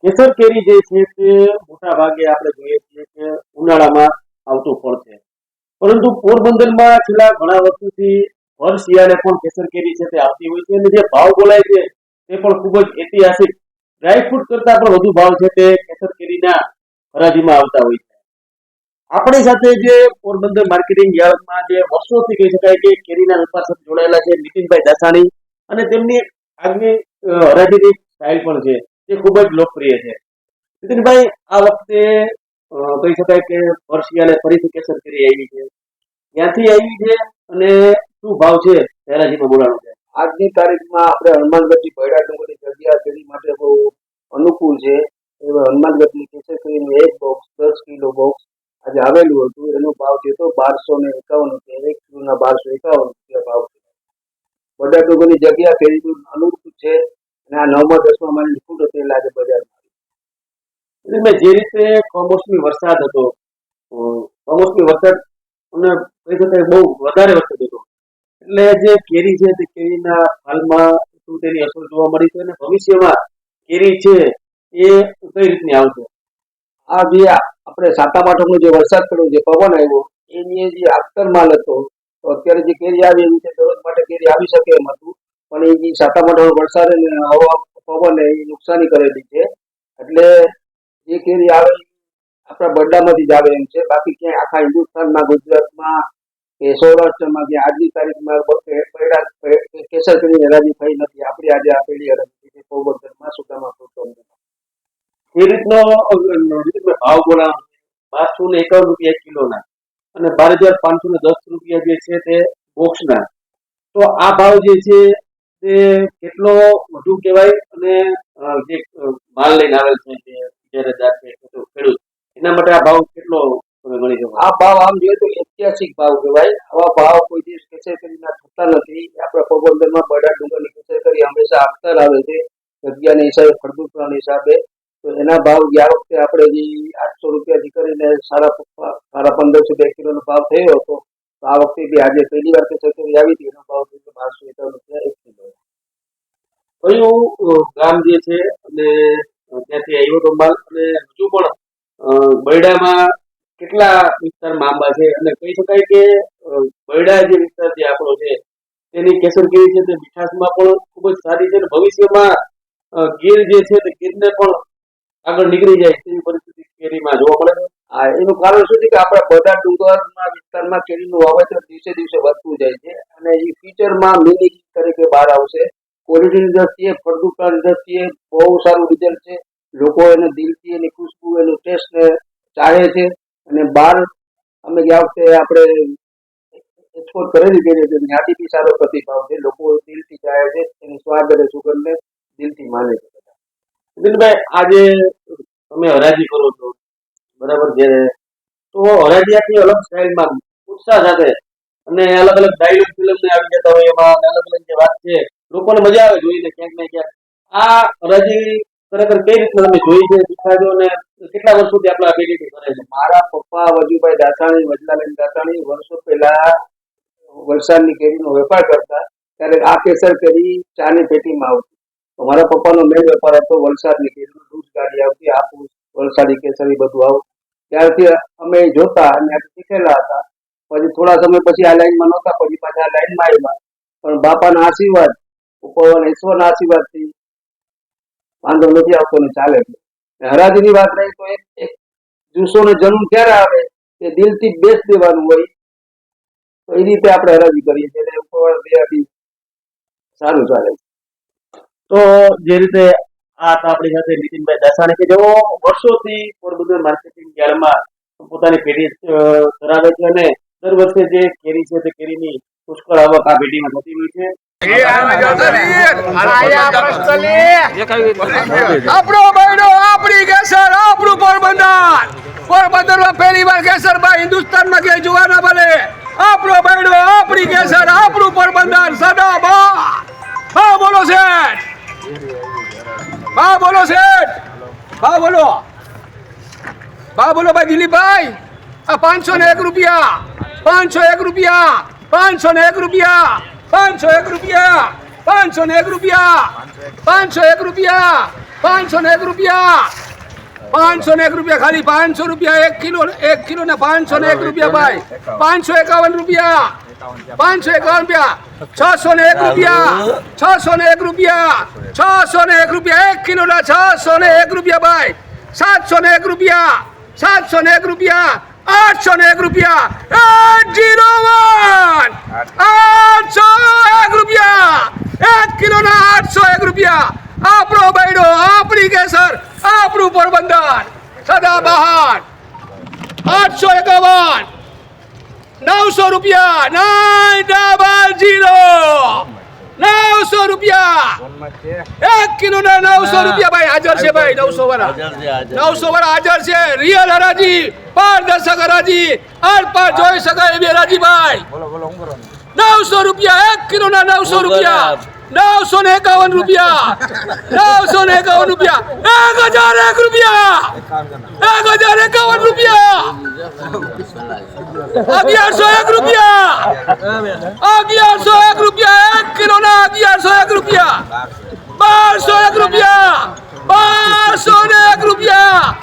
કેસર કેરી જે છે તે મોટા ભાગે આપણે જોઈએ છીએ કે ઉનાળામાં આવતું ફળ છે, પરંતુ પોરબંદરમાં છેલ્લા ઘણા વર્ષોથી ભર શિયાળે પણ કેસર કેરી છે તે આવતી હોય છે અને જે ભાવ બોલાય છે તે પણ ખૂબ જ ઐતિહાસિક, ડ્રાયફ્રૂટ કરતા પણ વધુ ભાવ છે તે કેસર કેરીના હરાજીમાં આવતા હોય છે. આપણી સાથે જે પોરબંદર માર્કેટિંગ યાર્ડમાં જે વર્ષોથી કહી શકાય કે કેરીના વેપાર સાથે જોડાયેલા છે નીતિનભાઈ દાસાણી, અને તેમની આગની હરાજીની સ્ટાઇલ પણ છે તે ખૂબ જ લોકપ્રિય છે. નીતિનભાઈ, આ વખતે કહી શકાય કે વર્ષિયાળે ફરીથી કેસર કેરી આવી છે, ક્યાંથી આવી છે અને શું ભાવ છે હરાજીમાં બોલાવાનું છે? આજની તારીખમાં આપણે હનુમાનગઢની ભૈડા ડુંગરની જગ્યા તેની માટે બહુ અનુકૂળ છે. એવા હનુમાનગઢની કેસર કેરીનું એક બોક્સ 10 કિલો બોક્સ આજે આવેલું હતું. એનો ભાવ છે તો 1251 રૂપિયા, 1 કિલોના 1251 રૂપિયા ભાવ છે. ભૈડા ડુંગરની જગ્યા કેરીનું અનુકૂળ છે અને આ 9મા 10મા મહિનાની ફૂટ હતી આજે બજારમાં. એટલે જે રીતે કમોસમી વરસાદ હતો, કમોસમી વરસાદ અને કહી શકાય બહુ વધારે વરસાદ હતો, એટલે જે કેરી છે તે કેરીના ફાલમાં શું તેની અસર જોવા મળી છે અને ભવિષ્યમાં કેરી છે એ કઈ રીતની આવશે? આ જે આપણે સાતમ આઠમનો જે વરસાદ પડ્યો, જે પવન આવ્યો, એની જે આફ્ટર માલ હતો, તો અત્યારે જે કેરી આવી એવી રીતે દરરોજ માટે કેરી આવી શકે એમ હતું, પણ એ જે સાતમ આઠમનો વરસાદ અને હવા પવન એ નુકસાની કરેલી છે. એટલે જે કેરી આવે આપણા બરડામાંથી જ આવે એમ છે. બાકી ક્યાંય આખા હિન્દુસ્તાનમાં, ગુજરાતમાં કે સૌરાષ્ટ્રમાં કે આજની તારીખમાં કેસર કેરીની હરાજી થઈ નથી. આપણી આજે આ પેઢી હરાજી છે પોરબંદરમાં સુદામા ફૂડ. એ રીતનો ભાવ બોલાવાનો છે 1251 રૂપિયા કિલોના અને 12,510 રૂપિયા જે છે તે બોક્સના. તો આ ભાવ જે છે તે કેટલો વધુ કહેવાય અને જે માલ લઈને આવે છે જે ઇજારાદાર છે ખેડૂત, એના માટે આ ભાવ કેટલો તમે ગણી શકો? આ ભાવ આમ જોઈએ તો ઐતિહાસિક ભાવ કહેવાય. આવા ભાવ કોઈ દિવસ કેસર કેરીના થતા નથી. આપણા પોરબંદરમાં બરડા ડુંગરની કેસર કેરી હંમેશા આફ્ટર આવે છે જગ્યાના હિસાબે, ફળદ્રુપતાના હિસાબે. તો એના ભાવ ગયા વખતે આપણે જે 800 રૂપિયાથી કરીને સાડા 1500 1 કિલોનો ભાવ થયો હતો, તો આ વખતે બી આજે પહેલી વાર કેસર કેરી આવી હતી, એનો ભાવ થયો 1251 રૂપિયા 1 કિલો. કયું ગામ જે છે અને ત્યાંથી આવ્યો તો માલ, અને હજુ પણ બરડામાં કેટલા વિસ્તારમાં આંબા છે અને કહી શકાય કે બરડા જે વિસ્તાર જે આપણો છે તેની કેસર કેરી છે તે મીઠાસમાં પણ ખૂબ જ સારી છે અને ભવિષ્યમાં ગીર જે છે તે ગીરને પણ આગળ નીકળી જાય તેવી પરિસ્થિતિ કેરીમાં જોવા મળે છે. એનું કારણ શું છે કે આપણા બધા ડુંગરના વિસ્તારમાં કેરીનું વાવેતર દિવસે દિવસે વધતું જાય છે અને એ ફ્યુચરમાં મિની તરીકે બહાર આવશે. ક્વોલિટીની દ્રષ્ટિએ, ફળદ્રુપતાની દ્રષ્ટિએ બહુ સારું રિઝલ્ટ છે. લોકો એને દિલથી એની ખુશ્બુ, એનું ટેસ્ટને ચાહે છે અને બહાર અમે ગયા વખતે આપણે એક્સપોર્ટ કરેલી કેરી છે, ત્યાંથી બી સારો પ્રતિભાવ છે. લોકો દિલથી ચાહે છે, એની સ્વાદ અને સુગંધને દિલથી માને છે. નીતિનભાઈ, આજે તમે હરાજી કરો છો બરાબર, જે તો હરાજી આખી અલગ સ્ટાઇલમાં ઉત્સાહ સાથે અને અલગ અલગ ડાયલોગ ફિલ્મને આવી જતા હોય, એમાં અલગ અલગ જે વાત છે લોકોને મજા આવે જોઈને ક્યાંક ને ક્યાંક. આ હરાજી ખરેખર કઈ રીતના તમે જોઈ છે, શીખાજો અને કેટલા વર્ષોથી આપણા પેઢીથી કરે છે? મારા પપ્પા વજુભાઈ દાસાણી, વજલાબેન દાસાણી વર્ષો પહેલા વલસાડની કેરીનો વેપાર કરતા, ત્યારે આ કેસર કેરી ચાની પેટીમાં આવતી. તો મારા પપ્પાનો મેન વેપાર હતો વલસાડની કેરીનો. દૂધ ગાડી આવતી, હાફૂસ, વલસાડી કેસરી બધું આવતું. ત્યારથી અમે જોતા અને શીખેલા હતા. પછી થોડા સમય પછી આ લાઈનમાં નહોતા, પછી પાછા આ લાઈનમાં આવ્યા. પણ બાપાના આશીર્વાદ, ઉપરવાળા ઈશ્વરના આશીર્વાદથી વાંધો નથી આવતો ને ચાલે છે. હરાજીની વાત રહી તો એક જુસ્સોનો જન્મ ક્યારે આવે એ દિલથી બેસ દેવાનું હોય, તો એ રીતે આપણે હરાજી કરીએ છીએ એટલે ઉપરવાળા દયાથી સારું ચાલે છે. તો જે રીતે આ હતા આપણી સાથે નીતિનભાઈ દાસાણી કે જેઓ વર્ષોથી પોરબંદર માર્કેટિંગ યાર્ડમાં પોતાની પેઢી ધરાવે છે અને દર વર્ષે જે કેરી છે તે કેરીની પુષ્કળ આવક આ પેઢીમાં થતી હોય છે. આપણો બૈડો, આપણી કેસર, આપણું પોરબંદર. પોરબંદરમાં પહેલી વાર કેસર ભાઈ હિન્દુસ્તાનમાં ક્યાંય જોવા ના મળે. આપણો બૈડો, આપણી કેસર, આપણું પોરબંદર સદા બા બોલો શેઠ, બા બોલો શેઠ, બા બોલો, બા બોલો ભાઈ દિલીપભાઈ. આ 501 રૂપિયા, 501 રૂપિયા, 501 રૂપિયા, 501 રૂપિયા, 501 રૂપિયા, 501 રૂપિયા, 501 રૂપિયા 501 રૂપિયા ખાલી 500 રૂપિયા 1 કિલો ને 501 રૂપિયા ભાઈ 551 રૂપિયા 551 રૂપિયા 601 રૂપિયા 601 રૂપિયા 601 રૂપિયા 1 કિલો ના 601 રૂપિયા ભાઈ 701 રૂપિયા 701 રૂપિયા 801 રૂપિયા 801 801 રૂપિયા 1 કિલો ના 801 રૂપિયા આપણો બૈડો આપણી કેસર આપણું પોરબંદર સદાબહાર 851 900 રૂપિયા 900 900 રૂપિયા 1 કિલો ના 900 રૂપિયા ભાઈ હાજર છે ભાઈ 900 વાળા 900 વાળા હાજર છે રિયલ હરાજી પારદર્શક હરાજી આર પાર જોઈ શકાય એવી હરાજી ભાઈ 900 રૂપિયા 1 કિલો ના 900 રૂપિયા 951 રૂપિયા 951 રૂપિયા 1001 રૂપિયા 1051 રૂપિયા 1101 રૂપિયા 1101 રૂપિયા 1 કિલો ના 1101 રૂપિયા 1201 રૂપિયા 1201 રૂપિયા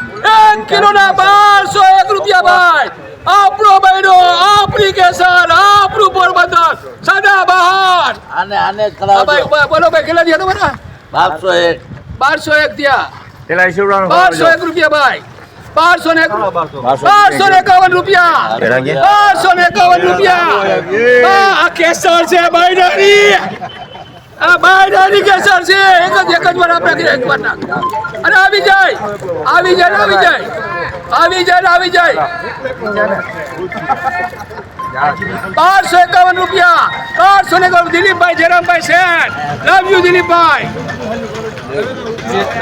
1 કિલો ના 1201 રૂપિયા ભાઈ આપણો બૈડો આપણી કેસર આપણું પોરબંદર સદાબહાર આને હા ખરાબ ભાઈ બોલો ભાઈ કેટલા થયા તમારા 1201 થયા પેલા શિવરામ 1201 રૂપિયા ભાઈ 1251 રૂપિયા 1251 રૂપિયા આ કેસર છે બાયડાની આ બાયડાની કેસર છે એક જ વાર આપણે એક વાર નાખ અને આવી જાય 1251 રૂપિયા 1251 Dilipbhai Jayrambhai Sheth love you Dilipbhai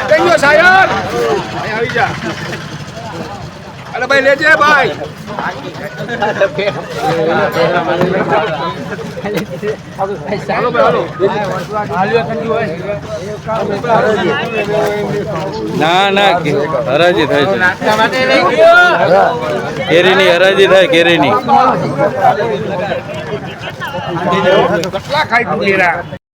thank you સાયર આવી જા અરે ભાઈ લેજે ભાઈ ના ના હરાજી થાય છે કેરીની હરાજી થાય કેરીની કેટલા ખાઈ